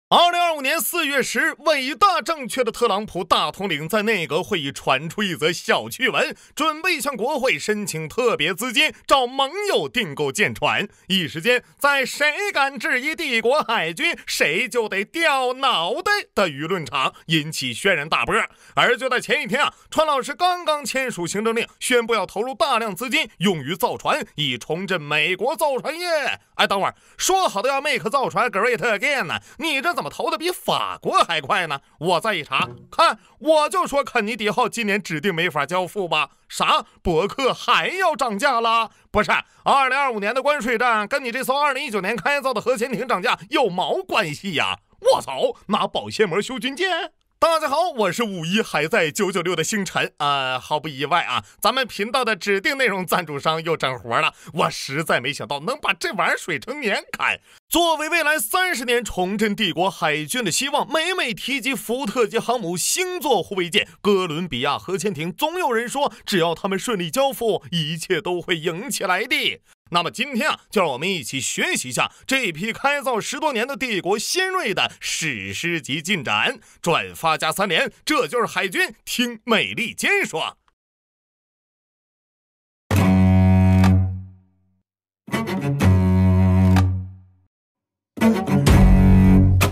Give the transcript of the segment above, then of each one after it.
2025年4月10日，伟大正确的特朗普大统领在内阁会议传出一则小趣闻，准备向国会申请特别资金，找盟友订购舰船。一时间，在谁敢质疑帝国海军，谁就得掉脑袋的舆论场引起轩然大波。而就在前一天川老师刚刚签署行政令，宣布要投入大量资金用于造船，以重振美国造船业。等会儿说好的要 make 造船 great again 呢？你这怎么投的比法国还快呢？我再一查，看我就说肯尼迪号今年指定没法交付吧？啥？伯克还要涨价了？不是，2025年的关税战跟你这艘2019年开造的核潜艇涨价有毛关系呀？我操，拿保鲜膜修军舰？大家好，我是51还在996的星辰。毫不意外咱们频道的指定内容赞助商又整活了。我实在没想到能把这玩意儿水成年砍。作为未来30年重振帝国海军的希望，每每提及福特级航母、星座护卫舰、哥伦比亚核潜艇，总有人说只要他们顺利交付，一切都会赢起来的。那么今天就让我们一起学习一下这批开造10多年的帝国新锐的史诗级进展。转发加3连，这就是海军，听美利坚说。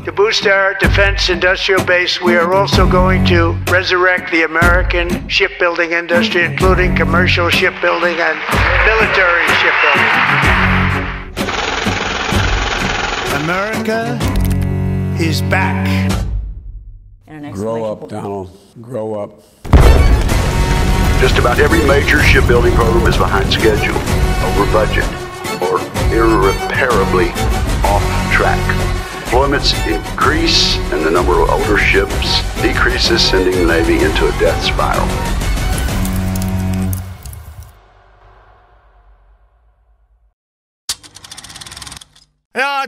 To boost our defense industrial base, we are also going to resurrect the American shipbuilding industry, including commercial shipbuilding and military shipbuilding. America is back. Grow up, Donald. Grow up. Just about every major shipbuilding program is behind schedule, over budget, or irreparably off track. Deployments increase and the number of older ships decreases, sending the Navy into a death spiral.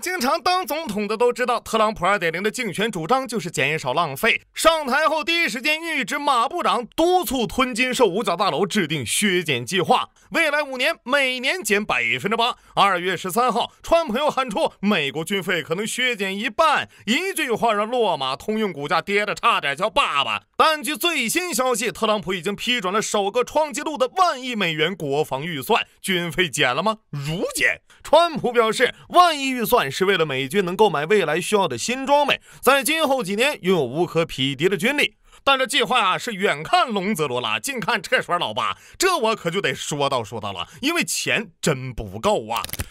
经常当总统的都知道，特朗普2.0的竞选主张就是减少浪费。上台后第一时间谕旨马部长督促吞金兽五角大楼制定削减计划，未来5年每年减 8%。2月13号，川普又喊出美国军费可能削减1半，一句话让洛马通用股价跌得差点叫爸爸。但据最新消息，特朗普已经批准了首个创纪录的10000亿美元国防预算，军费减了吗？如减。川普表示，10000亿预算是为了美军能购买未来需要的新装备，在今后几年拥有无可匹敌的军力。但这计划是远看龙泽罗拉，近看车水老八，这我可就得说道了，因为钱真不够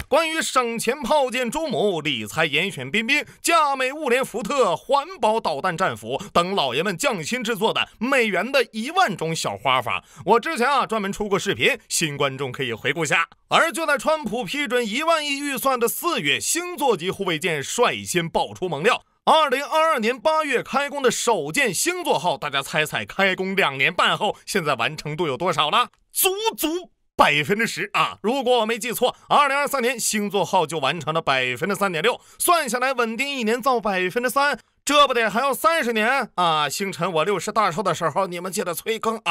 关于省钱炮舰朱姆、理财严选彬彬、佳美物联福特、环保导弹战斧等老爷们匠心制作的美元的1万种小花法，我之前专门出过视频，新观众可以回顾下。而就在川普批准10000亿预算的4月，星座级护卫舰率先爆出猛料。2022年8月开工的首舰星座号，大家猜猜开工2年半后，现在完成度有多少了？足10%如果我没记错，2023年星座号就完成了 3.6%， 算下来稳定1年造 3%，这不得还要30年星辰我60大寿的时候，你们记得催更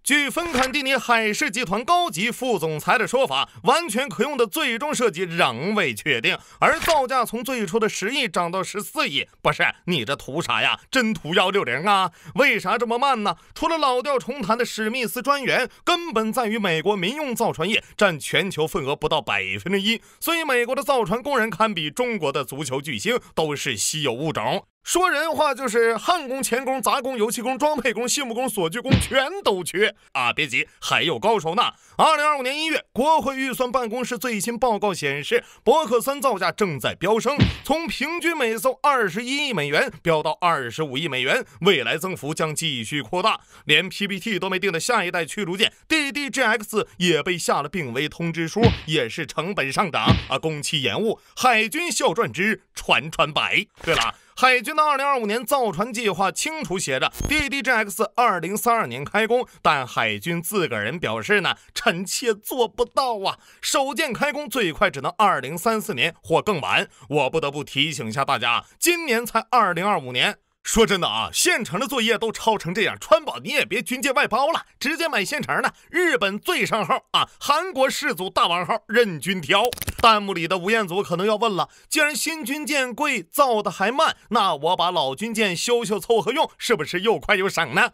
据芬坎蒂尼海事集团高级副总裁的说法，完全可用的最终设计仍未确定，而造价从最初的10亿涨到14亿。不是，你这图啥呀？真图160为啥这么慢呢？除了老调重弹的史密斯专员，根本在于美国民用造船业占全球份额不到 1%， 所以美国的造船工人堪比中国的足球巨星，都是稀有物种。说人话就是焊工、钳工、杂工、油漆工、装配工、细木工、锁具工全都缺别急，还有高手呢。2025年1月，国会预算办公室最新报告显示，伯克3造价正在飙升，从平均每艘21亿美元飙到25亿美元，未来增幅将继续扩大。连 PPT 都没定的下一代驱逐舰 DDGX 也被下了病危通知书，也是成本上涨工期延误，海军笑赚之船白。对了，海军的2025年造船计划清楚写着 DDGX 2032年开工，但海军自个儿人表示呢，臣妾做不到首舰开工最快只能2034年或更晚。我不得不提醒一下大家，今年才2025年，说真的啊，现成的作业都抄成这样，川宝你也别军舰外包了，直接买现成的。日本最上号啊，韩国世祖大王号，任君挑。弹幕里的吴彦祖可能要问了，既然新军舰贵，造的还慢，那我把老军舰修修凑合用，是不是又快又省呢？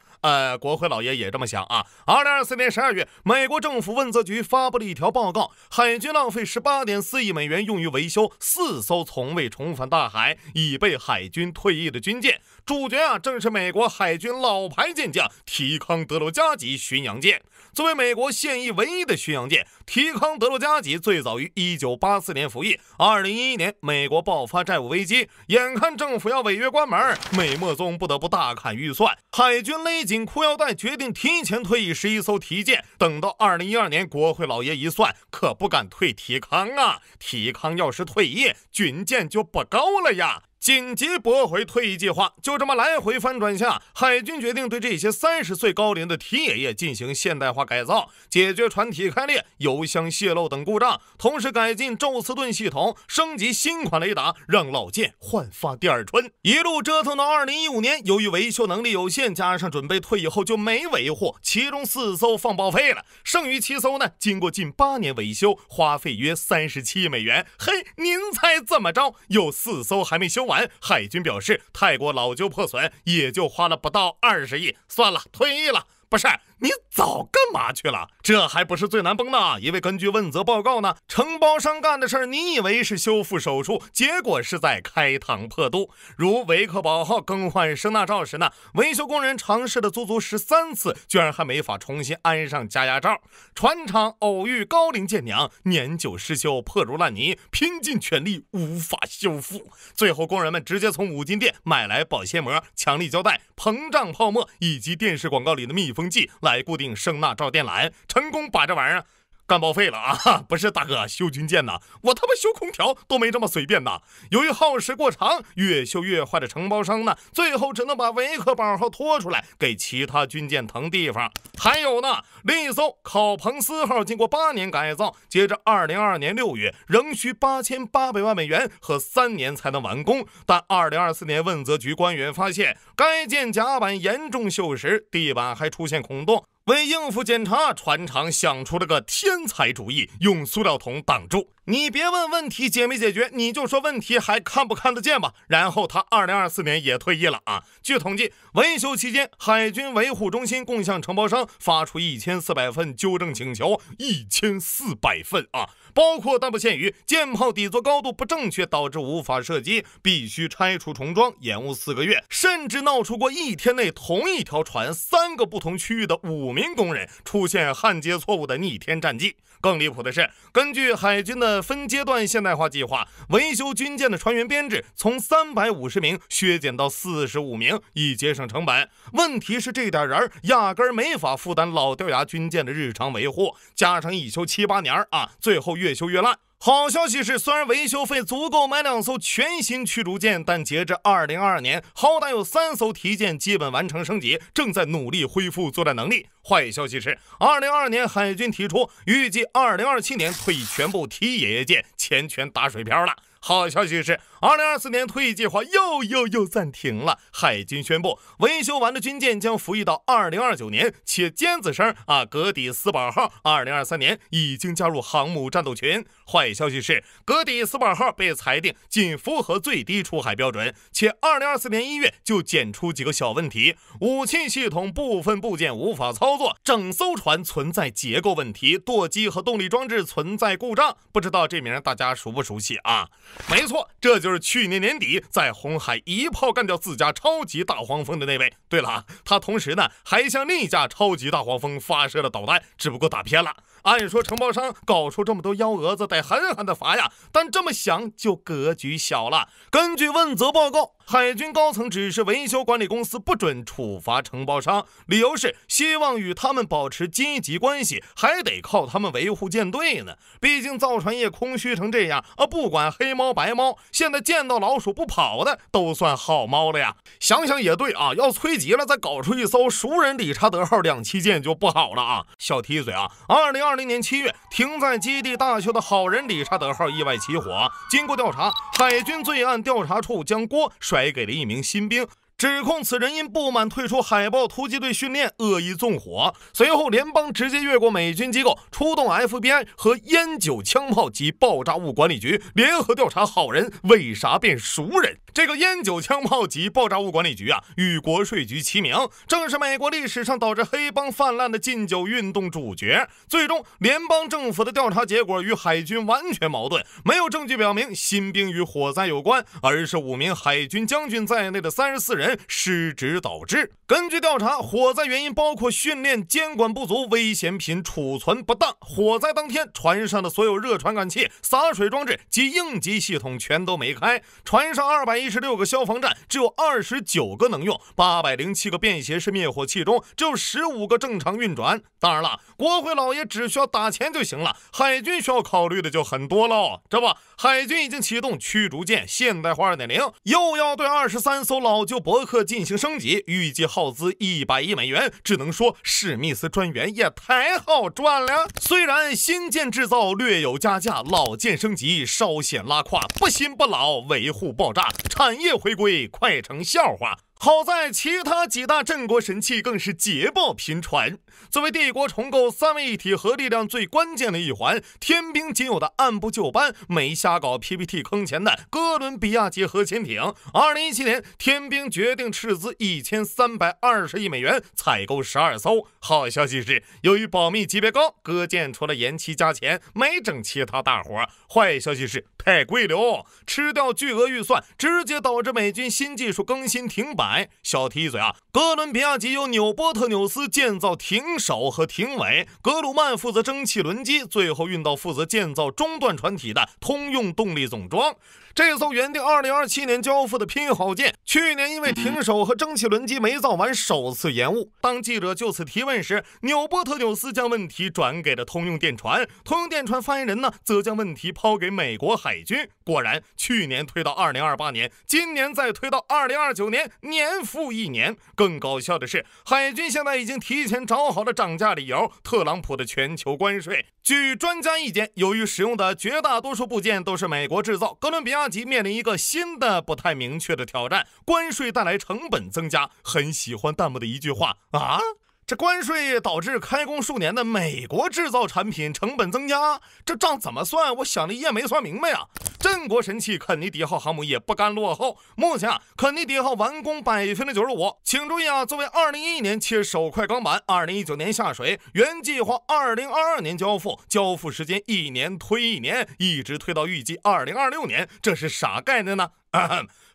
国会老爷也这么想啊。2024年12月，美国政府问责局发布了一条报告，海军浪费18.4亿美元用于维修4艘从未重返大海、已被海军退役的军舰。主角啊，正是美国海军老牌舰将提康德罗加级巡洋舰。作为美国现役唯一的巡洋舰，提康德罗加级最早于1984年服役。2011年，美国爆发债务危机，眼看政府要违约关门，美墨宗不得不大砍预算，海军勒紧裤腰带，决定提前退役11艘提舰。等到2012年，国会老爷一算，可不敢退提康啊！提康要是退役，军舰就不够了呀。紧急驳回退役计划，就这么来回翻转下，海军决定对这些30岁高龄的提爷爷进行现代化改造，解决船体开裂、油箱泄漏等故障，同时改进宙斯盾系统，升级新款雷达，让老舰焕发第二春。一路折腾到2015年，由于维修能力有限，加上准备退役后就没维护，其中4艘放报废了，剩余7艘呢，经过近8年维修，花费约37亿美元。嘿，您猜怎么着？有4艘还没修完，海军表示太过老旧破损，也就花了不到20亿，算了，退役了。不是，你早干嘛去了？这还不是最难崩的，因为根据问责报告呢，承包商干的事儿，你以为是修复手术，结果是在开膛破肚。如维克堡号更换声纳罩时呢，维修工人尝试了足足13次，居然还没法重新安上加压罩。船厂偶遇高龄舰娘，年久失修，破如烂泥，拼尽全力无法修复。最后工人们直接从5金店买来保鲜膜、强力胶带、膨胀泡沫以及电视广告里的密封剂来固定声纳罩电缆，成功把这玩意儿干报废了啊！不是大哥，修军舰呢，我他妈修空调都没这么随便的。由于耗时过长，越修越坏的承包商呢，最后只能把维克堡号拖出来，给其他军舰腾地方。还有呢，另一艘考彭斯号经过8年改造，截至2022年6月，仍需8800万美元和3年才能完工。但2024年问责局官员发现，该舰甲板严重锈蚀，地板还出现孔洞。为应付检查，船厂想出了个天才主意，用塑料桶挡住。你别问问题解没解决，你就说问题还看不看得见吧。然后他2024年也退役了啊。据统计，维修期间，海军维护中心共向承包商发出1400份纠正请求，1400份啊，包括但不限于舰炮底座高度不正确导致无法射击，必须拆除重装，延误4个月，甚至闹出过1天内同一条船3个不同区域的5名工人出现焊接错误的逆天战绩。更离谱的是，根据海军的分阶段现代化计划，维修军舰的船员编制从350名削减到45名，以节省成本。问题是这点人压根儿没法负担老掉牙军舰的日常维护，加上一修7、8年啊，最后越修越烂。好消息是，虽然维修费足够买2艘全新驱逐舰，但截至2022年，好歹有3艘提舰基本完成升级，正在努力恢复作战能力。坏消息是，2022年海军提出预计2027年退役全部提爷爷舰，钱全打水漂了。好消息是，2024年退役计划又暂停了。海军宣布，维修完的军舰将服役到2029年，且尖子生格底斯堡号2023年已经加入航母战斗群。坏消息是，格底斯堡号被裁定仅符合最低出海标准，且2024年1月就检出几个小问题，武器系统部分部件无法操作，整艘船存在结构问题，舵机和动力装置存在故障。不知道这名大家熟不熟悉啊？没错，这就是去年年底在红海一炮干掉自家超级大黄蜂的那位。对了，他同时呢还向另一架超级大黄蜂发射了导弹，只不过打偏了。按说承包商搞出这么多幺蛾子得狠狠的罚呀，但这么想就格局小了。根据问责报告，海军高层指示维修管理公司不准处罚承包商，理由是希望与他们保持积极关系，还得靠他们维护舰队呢。毕竟造船业空虚成这样不管黑猫白猫，现在见到老鼠不跑的都算好猫了呀。想想也对啊，要催急了再搞出一艘熟人理查德号2栖舰就不好了啊。小提一嘴啊，2020年7月，停在基地大修的好人理查德号意外起火，经过调查，海军罪案调查处将锅甩给了一名新兵。指控此人因不满退出海豹突击队训练，恶意纵火。随后，联邦直接越过美军机构，出动 FBI 和烟酒枪炮及爆炸物管理局联合调查好人为啥变熟人。这个烟酒枪炮及爆炸物管理局啊，与国税局齐名，正是美国历史上导致黑帮泛滥的禁酒运动主角。最终，联邦政府的调查结果与海军完全矛盾，没有证据表明新兵与火灾有关，而是5名海军将军在内的34人失职导致。根据调查，火灾原因包括训练监管不足、危险品储存不当。火灾当天，船上的所有热传感器、洒水装置及应急系统全都没开，船上216个消防站只有29个能用，807个便携式灭火器中只有15个正常运转。当然了，国会老爷只需要打钱就行了，海军需要考虑的就很多喽。这不，海军已经启动驱逐舰现代化 2.0， 又要对23艘老旧伯克进行升级，预计耗资100亿美元。只能说史密斯专员也太好赚了。虽然新舰制造略有加价，老舰升级稍显拉胯，不新不老，维护爆炸，产业回归快成笑话。好在其他几大镇国神器更是捷报频传。作为帝国重构3位一体核力量最关键的一环，天兵仅有的按部就班、没瞎搞 PPT 坑钱的哥伦比亚级核潜艇，2017年天兵决定斥资1320亿美元采购12艘。好消息是，由于保密级别高，各舰除了延期加钱，没整其他大活。坏消息是太贵了哦，吃掉巨额预算，直接导致美军新技术更新停摆。小提一嘴啊，哥伦比亚级由纽波特纽斯建造艇首和艇尾，格鲁曼负责蒸汽轮机，最后运到负责建造中段船体的通用动力总装。这艘原定2027年交付的拼好舰，去年因为艇首和蒸汽轮机没造完，首次延误。当记者就此提问时，纽波特纽斯将问题转给了通用电船，通用电船发言人呢，则将问题抛给美国海军。果然，去年推到2028年，今年再推到2029年，年复一年。更搞笑的是，海军现在已经提前找好了涨价理由——特朗普的全球关税。据专家意见，由于使用的绝大多数部件都是美国制造，哥伦比亚级面临一个新的不太明确的挑战：关税带来成本增加。很喜欢弹幕的一句话啊，这关税导致开工数年的美国制造产品成本增加，这账怎么算？我想了一夜没算明白啊。镇国神器肯尼迪号航母也不甘落后，目前肯尼迪号完工95%。请注意啊，作为2011年切首块钢板，2019年下水，原计划2022年交付，交付时间1年推1年，一直推到预计2026年，这是啥概念呢？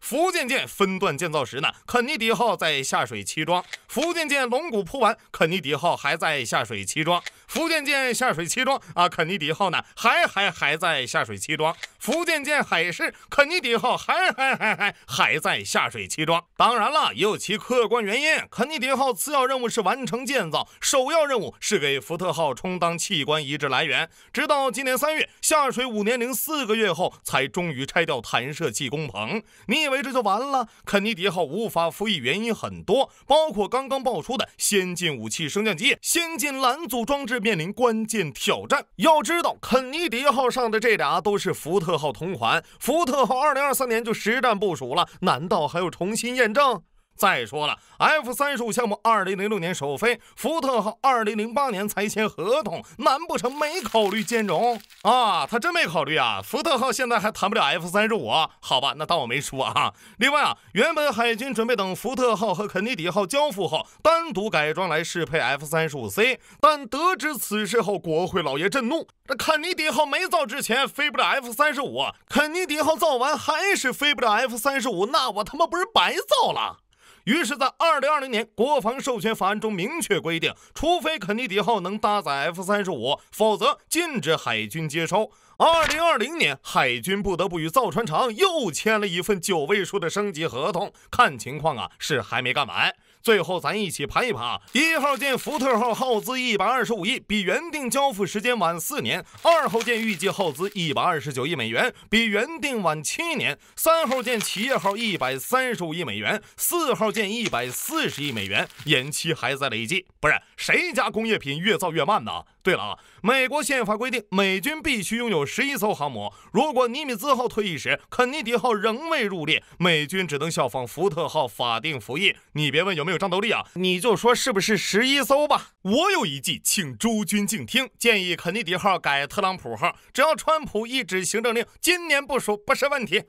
福建舰分段建造时呢，肯尼迪号在下水期装；福建舰龙骨铺完，肯尼迪号还在下水期装；福建舰下水期装啊，肯尼迪号呢还在下水期装；福建舰海狮，肯尼迪号还在下水期装。当然了，也有其客观原因，肯尼迪号次要任务是完成建造，首要任务是给福特号充当器官移植来源。直到今年3月，下水5年零4个月后，才终于拆掉弹射器工棚。你以为这就完了？肯尼迪号无法服役原因很多，包括刚刚爆出的先进武器升降机、先进拦阻装置面临关键挑战。要知道，肯尼迪号上的这俩都是福特号同款，福特号2023年就实战部署了，难道还要重新验证？再说了 ，F-35项目2006年首飞，福特号2008年才签合同，难不成没考虑兼容啊？他真没考虑啊！福特号现在还谈不了 F-35，好吧，那当我没说啊。另外啊，原本海军准备等福特号和肯尼迪号交付后，单独改装来适配 F-35C， 但得知此事后，国会老爷震怒：这肯尼迪号没造之前飞不了 F-35， 肯尼迪号造完还是飞不了 F-35， 那我他妈不是白造了？于是，在2020年国防授权法案中明确规定，除非肯尼迪号能搭载 F-35， 否则禁止海军接收。2020年，海军不得不与造船厂又签了一份9位数的升级合同，看情况啊，是还没干完。最后咱一起盘一盘，1号舰福特号耗资125亿，比原定交付时间晚4年；2号舰预计耗资129亿美元，比原定晚7年；3号舰企业号135亿美元；4号舰140亿美元，延期还在累计。不是谁家工业品越造越慢呢？对了啊，美国宪法规定美军必须拥有11艘航母，如果尼米兹号退役时肯尼迪号仍未入列，美军只能效仿福特号法定服役。你别问有没有战斗力啊，你就说是不是11艘吧。我有一计，请诸君静听，建议肯尼迪号改特朗普号，只要川普一纸行政令，今年部署不是问题。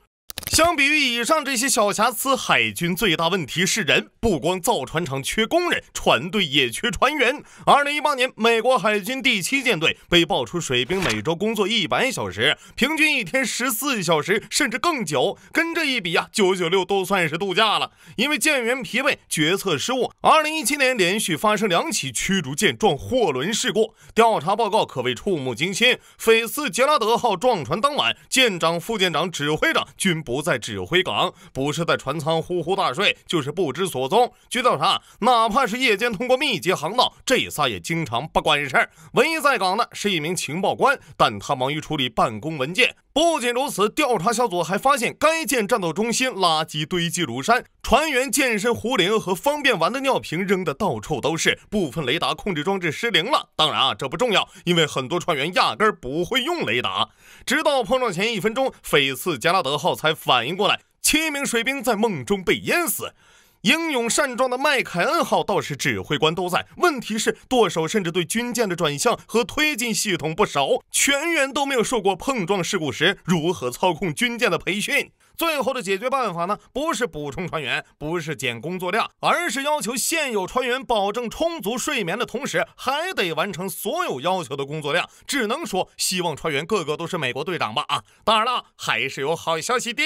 相比于以上这些小瑕疵，海军最大问题是人，不光造船厂缺工人，船队也缺船员。2018年，美国海军第7舰队被爆出水兵每周工作100小时，平均一天14小时，甚至更久。跟这一比啊，996都算是度假了。因为舰员疲惫、决策失误，2017年连续发生2起驱逐舰撞货轮事故。调查报告可谓触目惊心。菲斯杰拉德号撞船当晚，舰长、副舰长、指挥长均不在指挥岗，不是在船舱呼呼大睡，就是不知所踪。据调查，哪怕是夜间通过密集航道，这仨也经常不管事儿。唯一在岗的是一名情报官，但他忙于处理办公文件。不仅如此，调查小组还发现该舰战斗中心垃圾堆积如山，船员健身壶铃和方便丸的尿瓶扔得到处都是，部分雷达控制装置失灵了。当然啊，这不重要，因为很多船员压根儿不会用雷达。直到碰撞前1分钟，菲斯加拉德号才反应过来，7名水兵在梦中被淹死。英勇善状的麦凯恩号倒是指挥官都在，问题是舵手甚至对军舰的转向和推进系统不熟，全员都没有受过碰撞事故时如何操控军舰的培训。最后的解决办法呢，不是补充船员，不是减工作量，而是要求现有船员保证充足睡眠的同时，还得完成所有要求的工作量。只能说希望船员个个都是美国队长吧啊！当然了，还是有好消息的。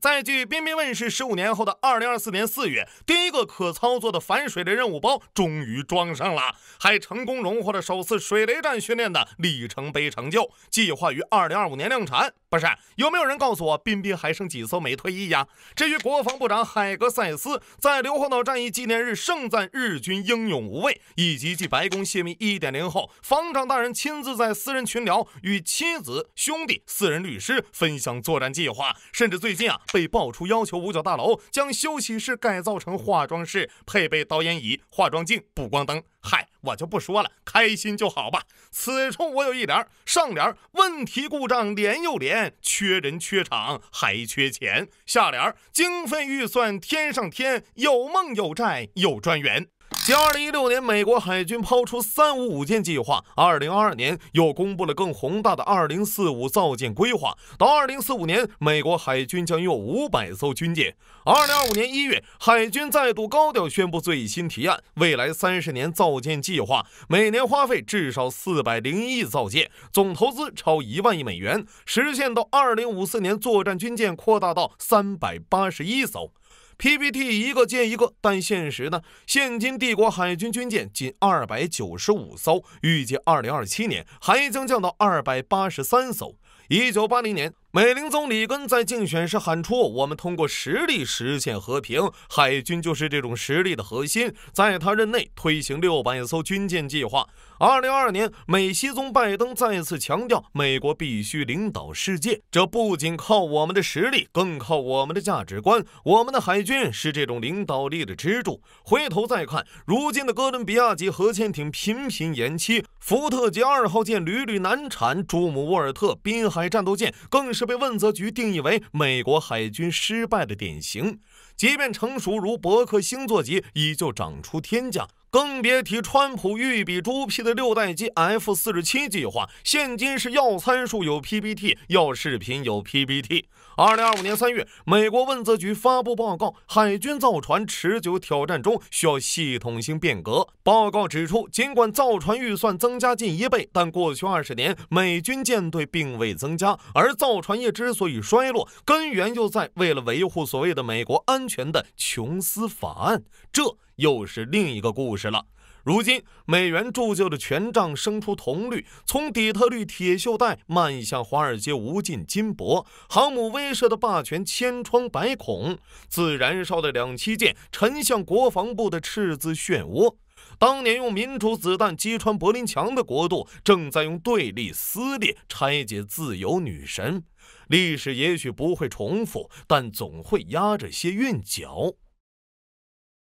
在距彬彬问世15年后的2024年4月，第一个可操作的反水雷任务包终于装上了，还成功荣获了首次水雷战训练的里程碑成就，计划于2025年量产。不是，有没有人告诉我彬彬还剩几艘没退役呀？至于国防部长海格塞斯在硫磺岛战役纪念日盛赞日军英勇无畏，以及继白宫泄密 1.0 后，防长大人亲自在私人群聊与妻子、兄弟、私人律师分享作战计划，甚至最近啊被爆出要求五角大楼将休息室改造成化妆室，配备导演椅、化妆镜、补光灯。嗨，我就不说了，开心就好吧。此处我有一联，上联问题故障连又连，缺人缺场还缺钱，下联经费预算天上天，有梦有债有专员。继2016年美国海军抛出355舰计划，2022年又公布了更宏大的2045造舰规划。到2045年，美国海军将拥有500艘军舰。2025年1月，海军再度高调宣布最新提案，未来30年造舰计划，每年花费至少401亿造舰，总投资超1万亿美元，实现到2054年作战军舰扩大到381艘。PPT 一个接一个，但现实呢？现今帝国海军军舰仅295艘，预计2027年还将降到283艘。1980年，美林总理根在竞选时喊出：“我们通过实力实现和平。”海军就是这种实力的核心，在他任内推行600艘军舰计划。2022年，美西总拜登再次强调，美国必须领导世界，这不仅靠我们的实力，更靠我们的价值观。我们的海军是这种领导力的支柱。回头再看，如今的哥伦比亚级核潜艇频频延期，福特级2号舰屡屡难产，朱姆沃尔特滨海战斗舰更是被问责局定义为美国海军失败的典型。即便成熟如伯克星座级，依旧长出天价。更别提川普御笔猪批的6代机 F-47计划，现今是要参数有 PPT， 要视频有 PPT。2025年3月，美国问责局发布报告，海军造船持久挑战中，需要系统性变革。报告指出，尽管造船预算增加近1倍，但过去20年美军舰队并未增加，而造船业之所以衰落，根源就在为了维护所谓的美国安全的琼斯法案。这又是另一个故事了。如今，美元铸就的权杖生出铜绿，从底特律铁锈带漫向华尔街无尽金箔，航母威慑的霸权千疮百孔，自燃烧的2栖舰沉向国防部的赤字漩涡。当年用民主子弹击穿柏林墙的国度，正在用对立撕裂拆解自由女神。历史也许不会重复，但总会压着些韵脚。